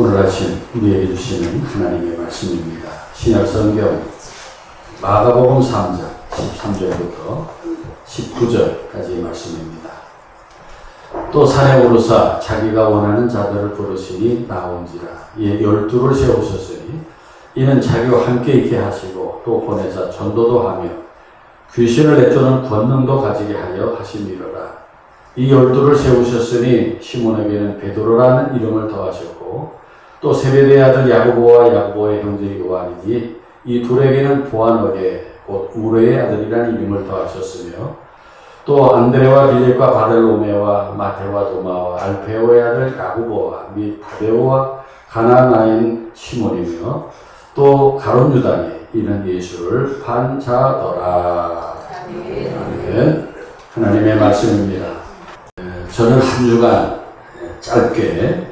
오늘 아침 우리에게 주시는 하나님의 말씀입니다. 신약성경 마가복음 3장 13절부터 19절까지 말씀입니다. 또 산에 오르사 자기가 원하는 자들을 부르시니 나온지라. 이에 12를 세우셨으니 이는 자기와 함께 있게 하시고 또 보내사 전도도 하며 귀신을 내쫓는 권능도 가지게 하려 하심이로라. 이 12를 세우셨으니 시몬에게는 베드로라는 이름을 더하셨고 또 세베대의 아들 야고보와 야고보의 형제 요한이니 이 둘에게는 보아너게 곧 우레의 아들이라는 이름을 더하셨으며 또 안드레와 빌립과 바들로메와 마테와 도마와 알페오의 아들 야고보와 및 다데오와 가나나인 시몬이며 또 가룟 유다니 이는 예수를 판 자더라. 아멘. 하나님의 말씀입니다. 저는 한 주간 짧게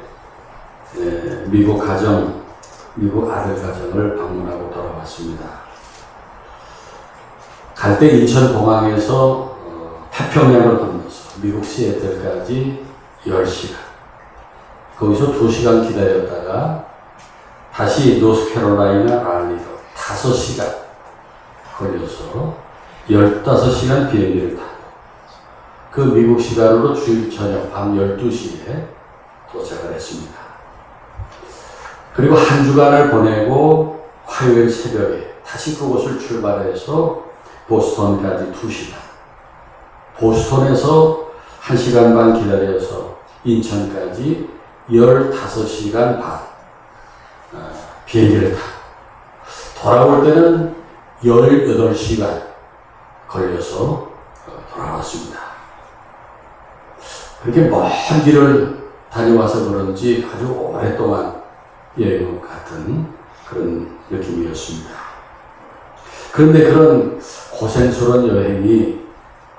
미국 아들 가정을 방문하고 돌아왔습니다. 갈 때 인천공항에서 태평양을 건너서 미국 시애틀까지 10시간, 거기서 2시간 기다렸다가 다시 노스캐롤라이나 랄리로 5시간 걸려서 15시간 비행기를 타고 그 미국 시간으로 주일 저녁 밤 12시에 도착을 했습니다. 그리고 한 주간을 보내고 화요일 새벽에 다시 그곳을 출발해서 보스턴까지 2시간, 보스턴에서 1시간 반 기다려서 인천까지 15시간 반 비행기를 타고 돌아올 때는 18시간 걸려서 돌아왔습니다. 그렇게 먼 길을 다녀와서 그런지 아주 오랫동안 여행 같은 그런 느낌이었습니다. 그런데 그런 고생스러운 여행이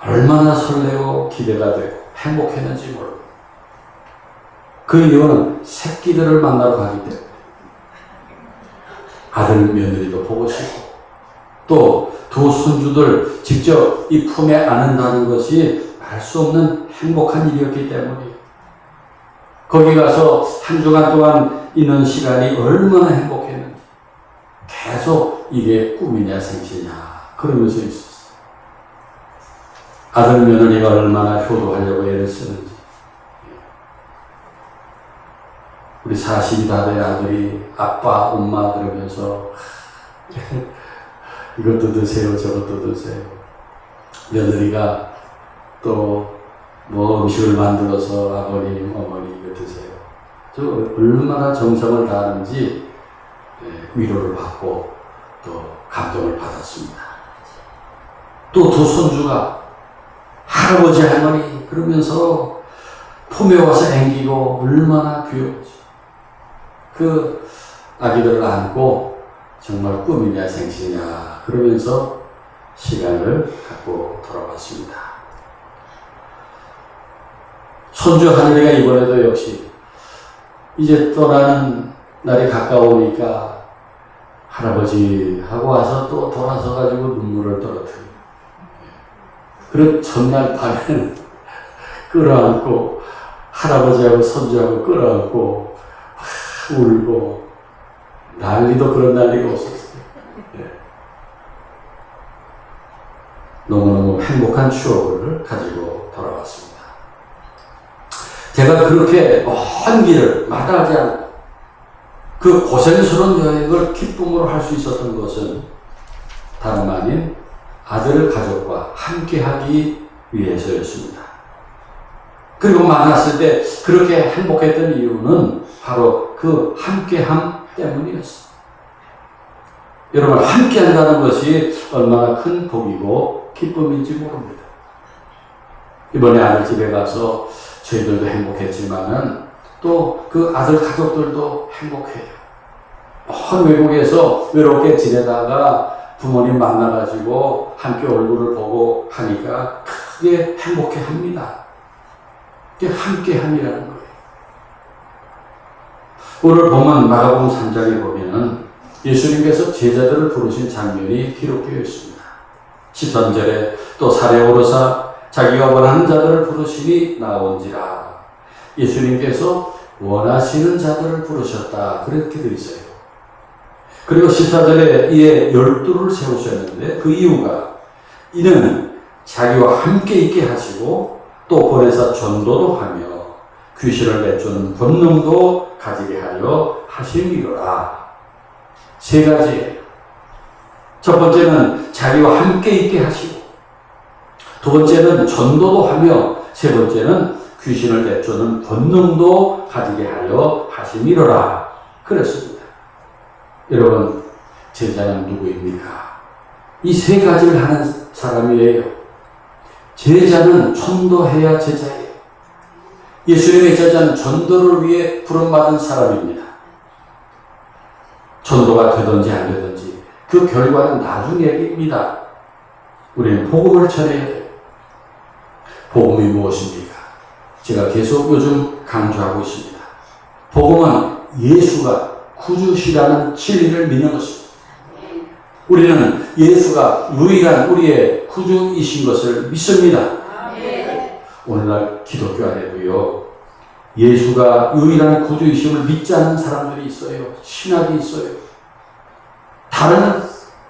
얼마나 설레고 기대가 되고 행복했는지 모르고 그 이유는 새끼들을 만나러 가기 때문에 아들 며느리도 보고 싶고 또 두 손주들 직접 이 품에 안는다는 것이 알 수 없는 행복한 일이었기 때문이에요. 거기 가서 한 주간 동안 있는 시간이 얼마나 행복했는지 계속 이게 꿈이냐 생시냐 그러면서 있었어요. 아들 며느리가 얼마나 효도하려고 애를 쓰는지 우리 40이 다 된 아들이 아빠 엄마 그러면서 이것도 드세요 저것도 드세요. 며느리가 또 뭐 음식을 만들어서 아버님 어머니 이거 드세요. 저 얼마나 정성을 다하는지 위로를 받고 또 감동을 받았습니다. 또 두 손주가 할아버지 할머니 그러면서 품에 와서 앵기고 얼마나 귀여운지 그 아기들을 안고 정말 꿈이냐 생시냐 그러면서 시간을 갖고 돌아왔습니다. 손주 하늘이가 이번에도 역시 이제 떠나는 날이 가까우니까 할아버지 하고 와서 또 돌아서 가지고 눈물을 떨어뜨려요. 그런 전날 밤에는 끌어안고 할아버지하고 손주하고 끌어안고 울고 난리도 그런 난리가 없었어요. 너무너무 행복한 추억을 가지고 돌아왔습니다. 제가 그렇게 먼 길을 마다하지 않고 그 고생스러운 여행을 기쁨으로 할 수 있었던 것은 다름 아닌 아들 가족과 함께하기 위해서였습니다. 그리고 만났을 때 그렇게 행복했던 이유는 바로 그 함께함 때문이었어요. 여러분 함께한다는 것이 얼마나 큰 복이고 기쁨인지 모릅니다. 이번에 아들 집에 가서 저희들도 행복했지만은 또 그 아들 가족들도 행복해요. 먼 외국에서 외롭게 지내다가 부모님 만나가지고 함께 얼굴을 보고 하니까 크게 행복해 합니다. 그게 함께함이라는 거예요. 오늘 보면 마가복음 3장에 보면은 예수님께서 제자들을 부르신 장면이 기록되어 있습니다. 13절에 또 산에 오르사 자기가 원하는 자들을 부르시니 나온지라. 예수님께서 원하시는 자들을 부르셨다. 그렇게 되어 있어요. 그리고 14절에 이에 12를 세우셨는데 그 이유가 이는 자기와 함께 있게 하시고 또 보내사 전도도 하며 귀신을 내쫓는 권능도 가지게 하려 하심이로라. 세 가지예요. 첫 번째는 자기와 함께 있게 하시고, 두 번째는 전도도 하며, 세 번째는 귀신을 내쫓는 권능도 가지게 하려 하심이로라. 그랬습니다. 여러분, 제자는 누구입니까? 이 세 가지를 하는 사람이에요. 제자는 전도해야 제자예요. 예수님의 제자는 전도를 위해 부름받은 사람입니다. 전도가 되든지 안 되든지 그 결과는 나중 얘기입니다. 우리는 복음을 전해야 돼요. 복음이 무엇입니까? 제가 계속 요즘 강조하고 있습니다. 복음은 예수가 구주시라는 진리를 믿는 것입니다. 우리는 예수가 유일한 우리의 구주이신 것을 믿습니다. 오늘날 기독교 안에도요, 예수가 유일한 구주이심을 믿지 않는 사람들이 있어요. 신학이 있어요. 다른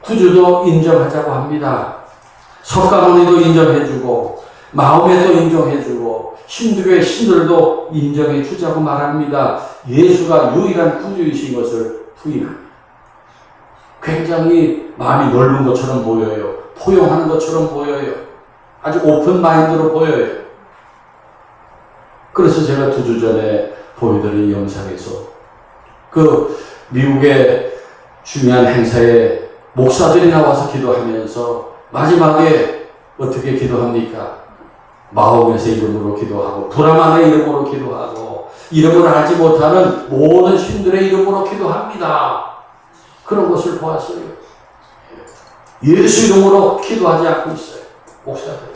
구주도 인정하자고 합니다. 석가모니도 인정해주고 마음에도 인정해주고 힌두교의 신들도 인정해 주자고 말합니다. 예수가 유일한 구주이신 것을 부인합니다. 굉장히 마음이 넓은 것처럼 보여요. 포용하는 것처럼 보여요. 아주 오픈 마인드로 보여요. 그래서 제가 2주 전에 보여드린 영상에서 그 미국의 중요한 행사에 목사들이 나와서 기도하면서 마지막에 어떻게 기도합니까? 마호мет의 이름으로 기도하고 브라만의 이름으로 기도하고 이름을 알지 못하는 모든 신들의 이름으로 기도합니다. 그런 것을 보았어요. 예수 이름으로 기도하지 않고 있어요. 목사들.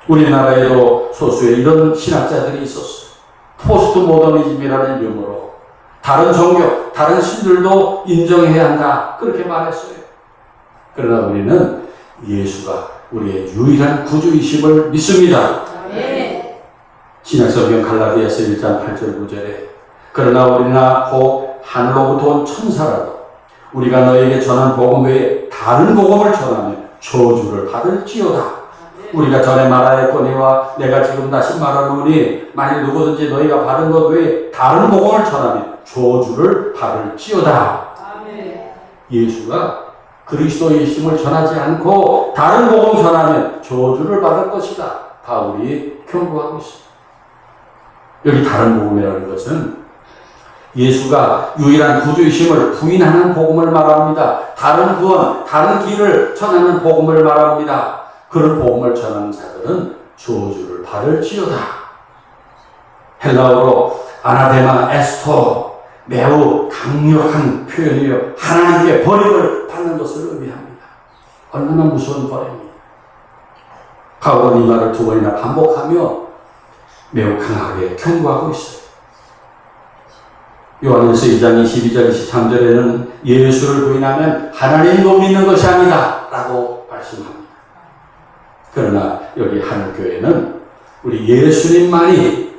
우리나라에도 소수의 이런 신학자들이 있었어요. 포스트 모더니즘이라는 이름으로 다른 종교, 다른 신들도 인정해야 한다. 그렇게 말했어요. 그러나 우리는 예수가 우리의 유일한 구주이심을 믿습니다. 신약성경 갈라디아서 1장 8절 9절에 그러나 우리나 혹 하늘로부터 온 천사라도 우리가 너에게 전한 복음 외에 다른 복음을 전하면 저주를 받을지어다. 우리가 전에 말하였거니와 내가 지금 다시 말하노니 만일 누구든지 너희가 받은 것 외에 다른 복음을 전하면 저주를 받을지어다. 예수가 그리스도이심을 전하지 않고 다른 복음 전하면 저주를 받을 것이다. 바울이 경고하고 있습니다. 여기 다른 복음이라는 것은 예수가 유일한 구주이심을 부인하는 복음을 말합니다. 다른 구원, 다른 길을 전하는 복음을 말합니다. 그런 복음을 전하는 자들은 저주를 받을지어다. 헬라어로 아나데마 에스토, 매우 강력한 표현이요. 하나님께 버림을 받는 것을 의미합니다. 얼마나 무서운 버림입니다. 바울은 이 말을 2번이나 반복하며 매우 강하게 경고하고 있어요. 요한일서 2장 22절 23절에는 예수를 부인하면 하나님도 믿는 것이 아니다 라고 말씀합니다. 그러나 여기 하늘교회는 우리 예수님만이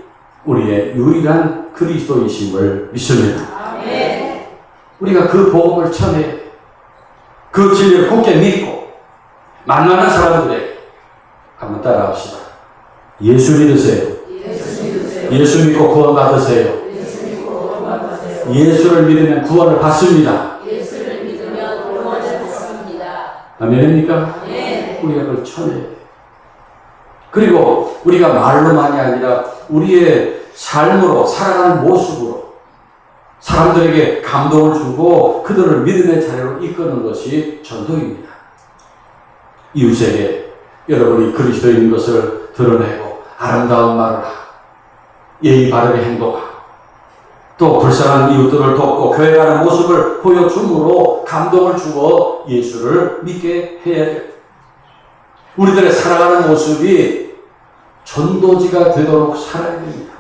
우리의 유일한 그리스도이심을 믿습니다. 우리가 그 복음을 전해 그 진리를 굳게 믿고 만나는 사람들에게 한번 따라합시다. 예수 믿으세요. 예수 믿고 구원 받으세요. 예수를 믿으면 구원을 받습니다. 아멘입니까? 우리가 그걸 전해야 돼요. 그리고 우리가 말로만이 아니라 우리의 삶으로 살아가는 모습으로 사람들에게 감동을 주고 그들을 믿음의 자리로 이끄는 것이 전도입니다. 이웃에게 여러분이 그리스도인 것을 드러내고 아름다운 말을 하고 예의 바르게 행동하고 또 불쌍한 이웃들을 돕고 교회 가는 모습을 보여줌으로 감동을 주어 예수를 믿게 해야 돼요. 우리들의 살아가는 모습이 전도지가 되도록 살아야 됩니다.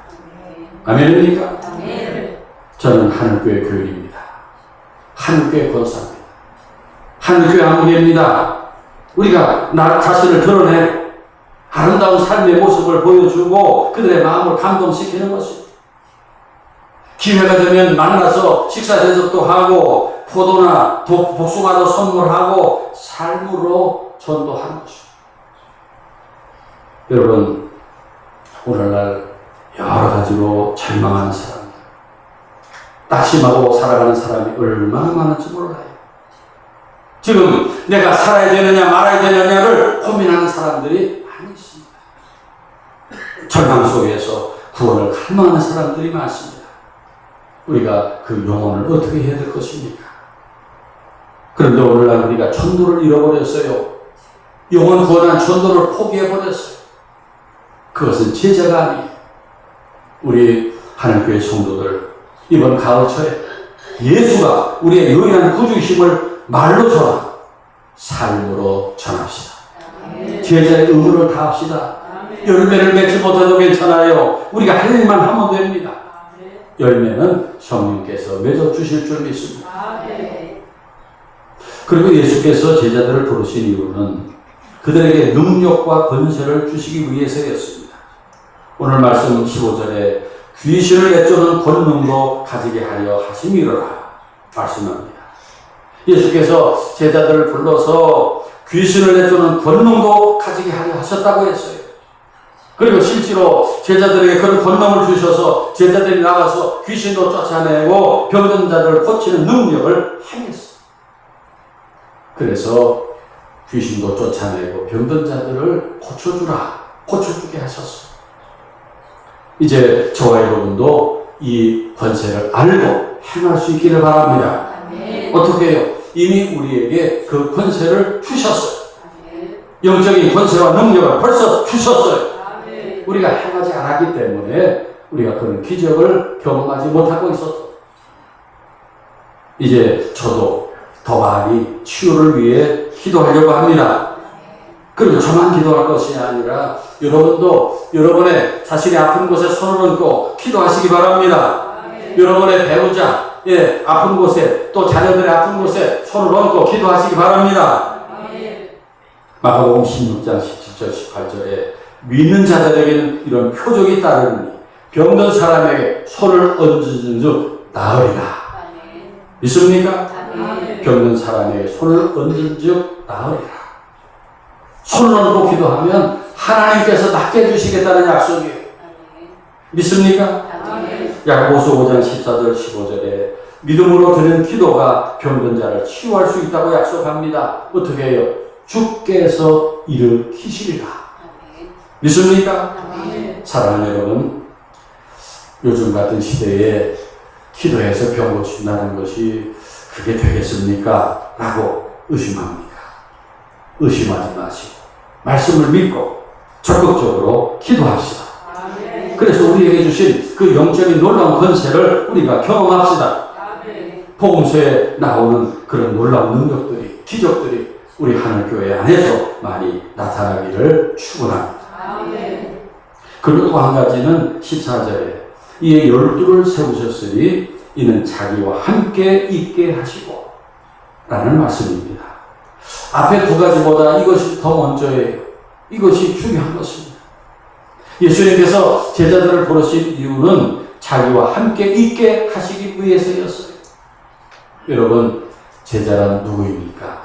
아멘입니까? 저는 하늘교회 교인입니다. 하늘교회 권사입니다. 하늘교회 아무개입니다. 우리가 나 자신을 드러내 아름다운 삶의 모습을 보여주고 그들의 마음을 감동시키는 것입니다. 기회가 되면 만나서 식사 대접도 하고 포도나 복숭아도 선물하고 삶으로 전도하는 것입니다. 여러분, 오늘날 여러 가지로 절망하는 사람들, 낙심하고 살아가는 사람이 얼마나 많은지 몰라요. 지금 내가 살아야 되느냐 말아야 되느냐를 고민하는 사람들이 많이 있습니다. 절망 속에서 구원을 갈망하는 사람들이 많습니다. 우리가 그 영혼을 어떻게 해야 될 것입니까? 그런데 오늘날 우리가 전도를 잃어버렸어요. 영혼 구원한 전도를 포기해버렸어요. 그것은 제자가 아니에요. 우리 하늘교회 성도들, 이번 가을철에 예수가 우리의 유일한 구주이심을 말로 전하, 삶으로 전합시다. 제자의 의무를 다합시다. 열매를 맺지 못해도 괜찮아요. 우리가 할 일만 하면 됩니다. 열매는 성령께서 맺어주실 줄 믿습니다. 그리고 예수께서 제자들을 부르신 이유는 그들에게 능력과 권세를 주시기 위해서였습니다. 오늘 말씀 15절에 귀신을 내쫓는 권능도 가지게 하려 하심이로라 말씀합니다. 예수께서 제자들을 불러서 귀신을 내쫓는 권능도 가지게 하려 하셨다고 했어요. 그리고 실제로 제자들에게 그런 권능을 주셔서 제자들이 나가서 귀신도 쫓아내고 병든 자들을 고치는 능력을 행했어요. 그래서 귀신도 쫓아내고 병든 자들을 고쳐주게 하셨어요. 이제 저와 여러분도 이 권세를 알고 행할 수 있기를 바랍니다. 어떻게 해요? 이미 우리에게 그 권세를 주셨어요. 영적인 권세와 능력을 벌써 주셨어요. 우리가 행하지 않았기 때문에 우리가 그런 기적을 경험하지 못하고 있었어요. 이제 저도 더 많이 치유를 위해 기도하려고 합니다. 그리고 저만 기도할 것이 아니라 여러분도 여러분의 자신의 아픈 곳에 손을 얹고 기도하시기 바랍니다. 여러분의 배우자, 아픈 곳에 또 자녀들의 아픈 곳에 손을 얹고 기도하시기 바랍니다. 마가복음 16장 17절 18절에 믿는 자들에게는 이런 표적이 따르니 병든 사람에게 손을 얹은 즉 나으리라. 믿습니까? 병든 사람에게 손을 얹은 즉 나으리라. 손을 얹고 기도하면 하나님께서 낫게 해주시겠다는 약속이에요. 믿습니까? 야고보서 5장 14절 15절에 믿음으로 드리는 기도가 병든 자를 치유할 수 있다고 약속합니다. 어떻게 해요? 주께서 일으키시리라. 믿습니까? 사랑하는 여러분, 요즘 같은 시대에 기도해서 병 고친다는 것이 그게 되겠습니까? 라고 의심합니다. 의심하지 마시고 말씀을 믿고 적극적으로 기도합시다. 그래서 우리에게 주신 그 영적인 놀라운 권세를 우리가 경험합시다. 복음서에 나오는 그런 놀라운 능력들이, 기적들이 우리 하늘교회 안에서 많이 나타나기를 축원합니다. 그리고 또 한 가지는 14절에 이에 12를 세우셨으니 이는 자기와 함께 있게 하시고 라는 말씀입니다. 앞에 두 가지보다 이것이 더 먼저예요. 이것이 중요한 것입니다. 예수님께서 제자들을 부르신 이유는 자기와 함께 있게 하시기 위해서였어요. 여러분, 제자란 누구입니까?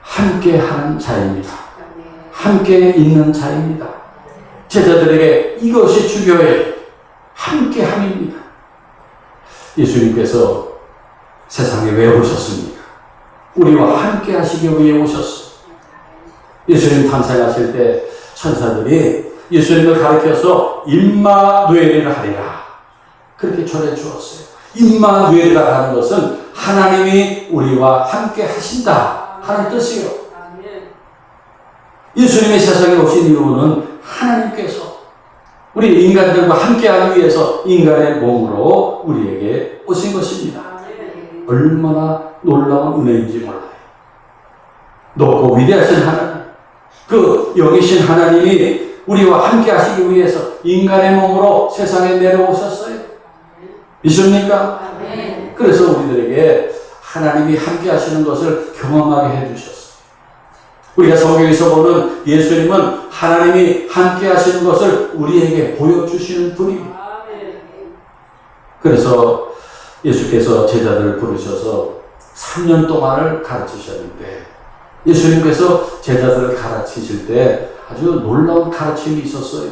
함께 하는 자입니다. 함께 있는 자입니다. 제자들에게 이것이 중요해요. 함께 함입니다. 예수님께서 세상에 왜 오셨습니까? 우리와 함께 하시기 위해 오셨어요. 예수님 탄생하실 때 천사들이 예수님을 가르쳐서 임마누엘이라 하리라. 그렇게 전해 주었어요. 임마누엘이라 하는 것은 하나님이 우리와 함께 하신다 하는 뜻이에요. 예수님이 세상에 오신 이유는 하나님께서 우리 인간들과 함께하기 위해서 인간의 몸으로 우리에게 오신 것입니다. 얼마나 놀라운 은혜인지 몰라요. 높고 위대하신 하나님, 그 영이신 하나님이 우리와 함께 하시기 위해서 인간의 몸으로 세상에 내려오셨어요. 믿습니까? 그래서 우리들에게 하나님이 함께 하시는 것을 경험하게 해주셨어요. 우리가 성경에서 보는 예수님은 하나님이 함께 하시는 것을 우리에게 보여주시는 분입니다. 그래서 예수께서 제자들을 부르셔서 3년 동안을 가르치셨는데, 예수님께서 제자들을 가르치실 때 아주 놀라운 가르침이 있었어요.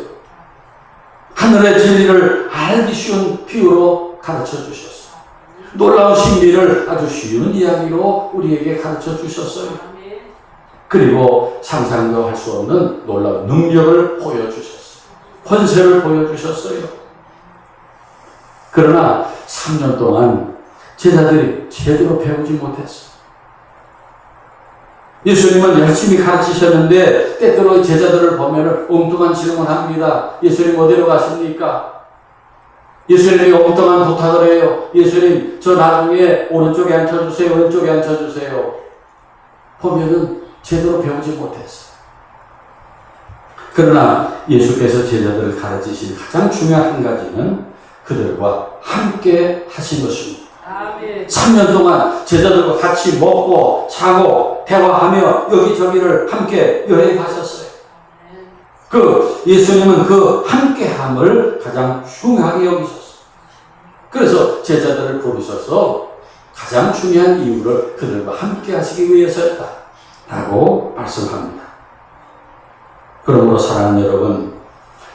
하늘의 진리를 알기 쉬운 비유로 가르쳐 주셨어요. 놀라운 진리를 아주 쉬운 이야기로 우리에게 가르쳐 주셨어요. 그리고 상상도 할 수 없는 놀라운 능력을 보여주셨어요. 권세를 보여주셨어요. 그러나 3년 동안 제자들이 제대로 배우지 못했어요. 예수님은 열심히 가르치셨는데 때때로 제자들을 보면 엉뚱한 질문을 합니다. 예수님 어디로 가십니까? 예수님이 엉뚱한 부탁을 해요. 예수님 저 나중에 오른쪽에 앉혀주세요. 왼쪽에 앉혀주세요. 보면은 제대로 배우지 못했어요. 그러나 예수께서 제자들을 가르치신 가장 중요한 한 가지는 그들과 함께 하신 것입니다. 3년 동안 제자들과 같이 먹고 자고 대화하며 여기저기를 함께 여행하셨어요. 그 예수님은 그 함께함을 가장 중요하게 여기셨어요. 그래서 제자들을 부르셔서 가장 중요한 이유를 그들과 함께 하시기 위해서였다 라고 말씀합니다. 그러므로 사랑하는 여러분,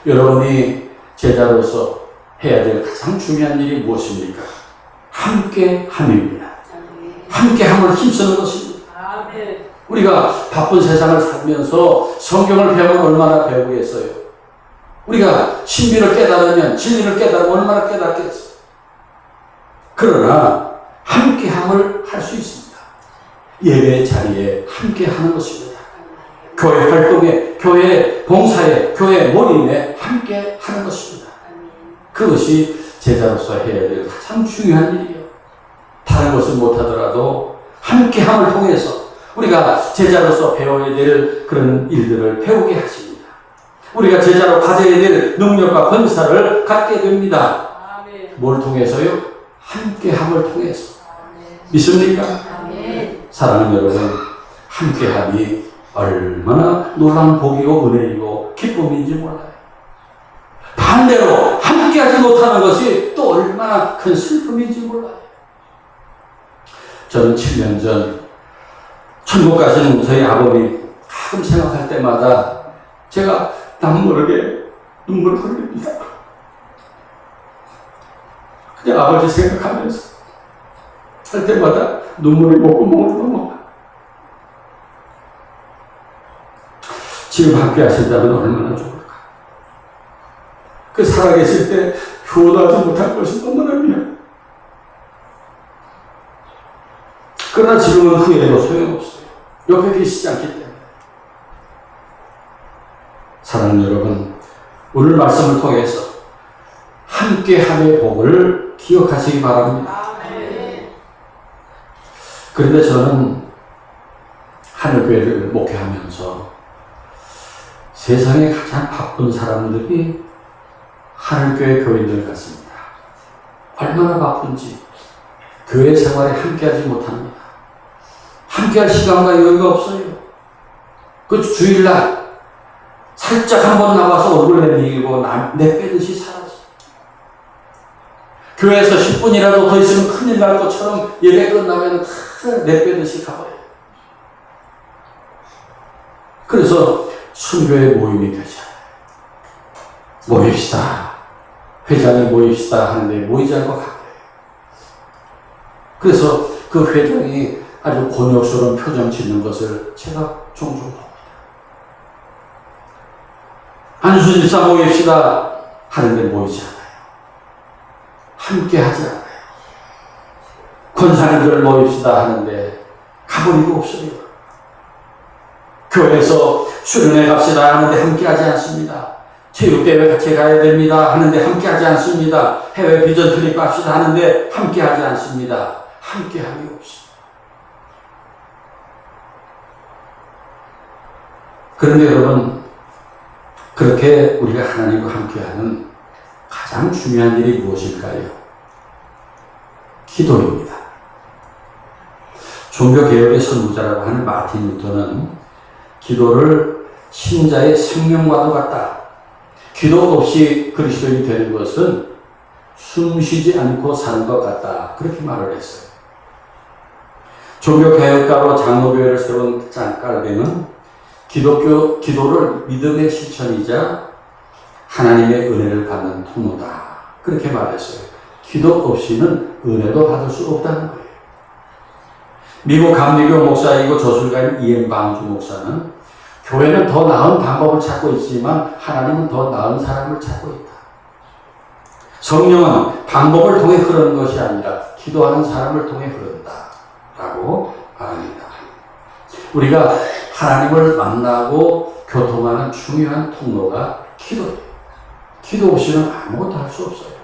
여러분이 제자로서 해야 될 가장 중요한 일이 무엇입니까? 함께함입니다. 함께함을 힘쓰는 것입니다. 우리가 바쁜 세상을 살면서 성경을 배우면 얼마나 배우겠어요? 우리가 신비를 깨달으면, 진리를 깨달으면 얼마나 깨닫겠어요? 그러나 함께함을 할 수 있습니다. 예배 자리에 함께하는 것입니다. 교회 활동에, 교회 봉사에, 교회 모임에 함께하는 것입니다. 그것이 제자로서 해야 될 가장 중요한 일이에요. 다른 것을 못하더라도 함께함을 통해서 우리가 제자로서 배워야 될 그런 일들을 배우게 하십니다. 우리가 제자로 가져야 될 능력과 권세를 갖게 됩니다. 뭘 통해서요? 함께함을 통해서. 믿습니까? 사랑하는 여러분, 함께함이 얼마나 놀라운 복이고 은혜이고 기쁨인지 몰라요. 반대로 함께하지 못하는 것이 또 얼마나 큰 슬픔인지 몰라요. 저는 7년 전 천국 가시는 저희 아버지 가끔 생각할 때마다 제가 남 모르게 눈물을 흘립니다. 그냥 아버지 생각하면서 할 때마다 눈물이 목구멍으로 넘어가. 지금 함께 하신다면 얼마나 좋을까. 그 살아계실 때 효도하지 못할 것이 너무나 미안. 그러나 지금은 후회해도 소용없어요. 옆에 계시지 않기 때문에. 사랑하는 여러분, 오늘 말씀을 통해서 함께함의 복을 기억하시기 바랍니다. 그런데 저는 하늘교회를 목회하면서 세상에 가장 바쁜 사람들이 하늘교회 교인들 같습니다. 얼마나 바쁜지 교회 생활에 함께하지 못합니다. 함께할 시간과 여유가 없어요. 그 주일날 살짝 한번 나와서 얼굴 내밀고 내빼듯이 사라져. 교회에서 10분이라도 더 있으면 큰일 날 것처럼 예배 끝나면 다 내빼듯이 가버려요. 그래서 순교의 모임이 되지 않아요. 모입시다. 회장이 모입시다 하는데 모이지 않고 가버려요. 그래서 그 회장이 아주 곤욕스러운 표정 짓는 것을 제가 종종 봅니다. 안수집사 모입시다 하는데 모이지 않아요. 함께 하지 않아요. 권사님들 모입시다 하는데 가버리고 없어요. 교회에서 수련회 갑시다 하는데 함께 하지 않습니다. 체육대회 같이 가야 됩니다 하는데 함께 하지 않습니다. 해외 비전 트립 갑시다 하는데 함께 하지 않습니다. 함께함이 없습니다. 그런데 여러분, 그렇게 우리가 하나님과 함께하는 가장 중요한 일이 무엇일까요? 기도입니다. 종교개혁의 선구자라고 하는 마틴 루터는 기도를 신자의 생명과도 같다. 기도 없이 그리스도인이 되는 것은 숨쉬지 않고 사는 것 같다. 그렇게 말을 했어요. 종교개혁가로 장로교회를 세운 짱깔뱅은 기도를 믿음의 실천이자 하나님의 은혜를 받는 통로다. 그렇게 말했어요. 기도 없이는 은혜도 받을 수 없다는 거예요. 미국 감리교 목사이고 저술가인 이엠방주 목사는 교회는 더 나은 방법을 찾고 있지만 하나님은 더 나은 사람을 찾고 있다. 성령은 방법을 통해 흐르는 것이 아니라 기도하는 사람을 통해 흐른다. 라고 말합니다. 우리가 하나님을 만나고 교통하는 중요한 통로가 기도예요. 기도 없이는 아무것도 할 수 없어요.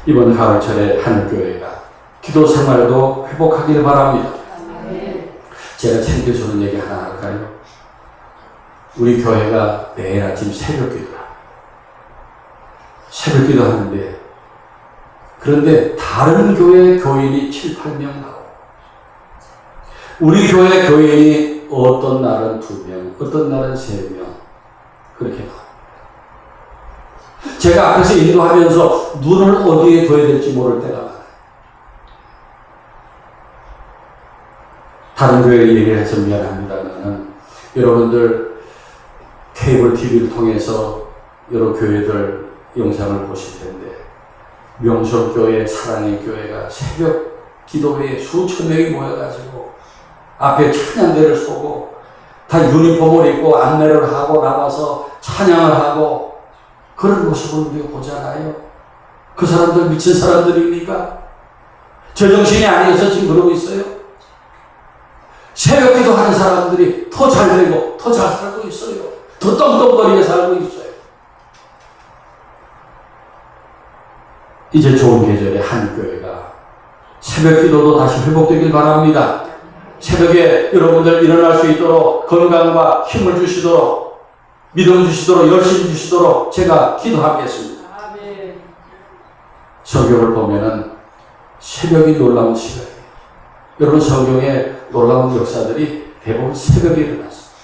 이번 가을철에 하늘교회가 기도 생활도 회복하길 바랍니다. 제가 챙겨주는 얘기 하나 할까요? 우리 교회가 매일 아침 새벽 기도라. 새벽 기도 하는데, 그런데 다른 교회 교인이 7, 8명 나오고, 우리 교회 교인이 어떤 날은 2명, 어떤 날은 3명, 그렇게 나옵니다. 제가 앞에서 인도하면서 눈을 어디에 둬야 될지 모를 때가 많아요. 다른 교회 얘기를 해서 미안합니다만은, 여러분들 케이블 TV를 통해서 여러 교회들 영상을 보실 텐데, 명성교회, 사랑의 교회가 새벽 기도회에 수천 명이 모여가지고 앞에 찬양대를 쏘고 다 유니폼을 입고 안내를 하고 나와서 찬양을 하고 그런 모습을 우리가 보잖아요. 그 사람들 미친 사람들입니까? 제정신이 아니어서 지금 그러고 있어요. 새벽 기도하는 사람들이 더 잘 되고 더 잘 살고 있어요. 더 떵떵거리게 살고 있어요. 이제 좋은 계절에 한교회가 새벽 기도도 다시 회복되길 바랍니다. 새벽에 여러분들 일어날 수 있도록 건강과 힘을 주시도록, 믿음 주시도록, 열심 주시도록 제가 기도하겠습니다. 성경을 보면은 새벽이 놀라운 시간이에요. 여러분, 성경에 놀라운 역사들이 대부분 새벽에 일어났습니다.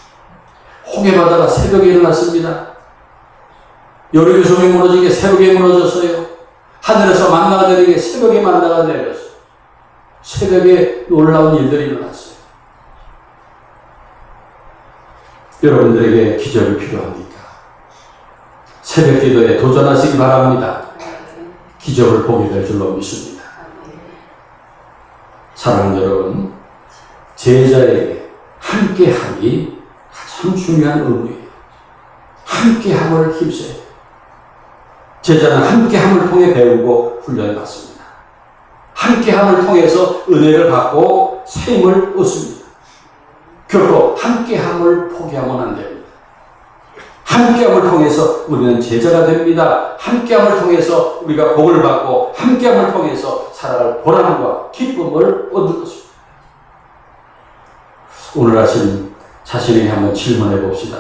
홍해바다가 새벽에 일어났습니다. 여리고성이 무너지게 새벽에 무너졌어요. 하늘에서 만나가 내리게 새벽에 만나가 내렸어요. 새벽에 놀라운 일들이 일어났어요. 여러분들에게 기적이 필요합니까? 새벽 기도에 도전하시기 바랍니다. 기적을 보게 될 줄로 믿습니다. 사랑하는 여러분, 제자에게 함께하기 가장 중요한 의무예요. 함께함을 힘써야 돼요. 제자는 함께함을 통해 배우고 훈련을 받습니다. 함께함을 통해서 은혜를 받고 샘을 얻습니다. 결코 함께함을 포기하면 안 됩니다. 함께함을 통해서 우리는 제자가 됩니다. 함께함을 통해서 우리가 복을 받고 함께함을 통해서 살아갈 보람과 기쁨을 얻을 것입니다. 오늘 아침 자신에게 한번 질문해 봅시다.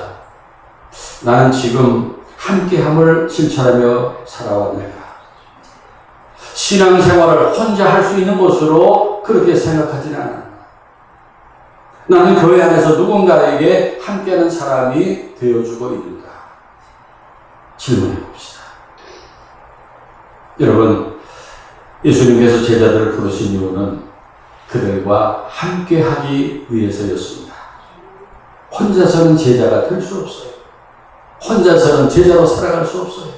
나는 지금 함께함을 실천하며 살아왔는가? 신앙생활을 혼자 할 수 있는 것으로 그렇게 생각하지는 않아. 나는 교회 안에서 누군가에게 함께하는 사람이 되어주고 있는가? 질문해 봅시다. 여러분, 예수님께서 제자들을 부르신 이유는 그들과 함께하기 위해서였습니다. 혼자서는 제자가 될 수 없어요. 혼자서는 제자로 살아갈 수 없어요.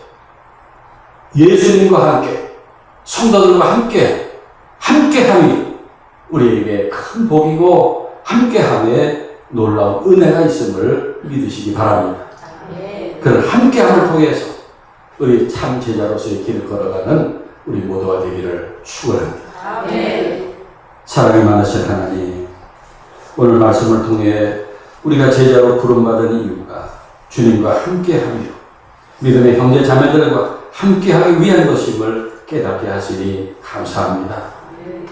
예수님과 함께, 성도들과 함께함이 우리에게 큰 복이고 함께함에 놀라운 은혜가 있음을 믿으시기 바랍니다. 그런 함께함을 통해서 우리 참 제자로서의 길을 걸어가는 우리 모두가 되기를 축원합니다. 사랑이 많으신 하나님, 오늘 말씀을 통해 우리가 제자로 부름받은 이유가 주님과 함께하며 믿음의 형제 자매들과 함께하기 위한 것임을 깨닫게 하시니 감사합니다.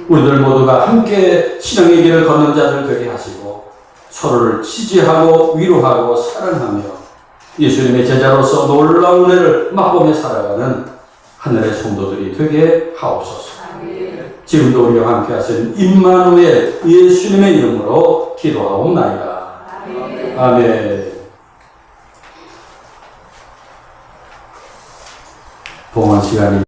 우리들 모두가 함께 신앙의 길을 걷는 자들 되게 하시고 서로를 지지하고 위로하고 사랑하며 예수님의 제자로서 놀라운 은혜를 맛보며 살아가는 하늘의 성도들이 되게 하옵소서. 지금도 우리와 함께 하신 임마누엘 예수님의 이름으로 기도하옵나이다. 아멘. 봉헌 시간이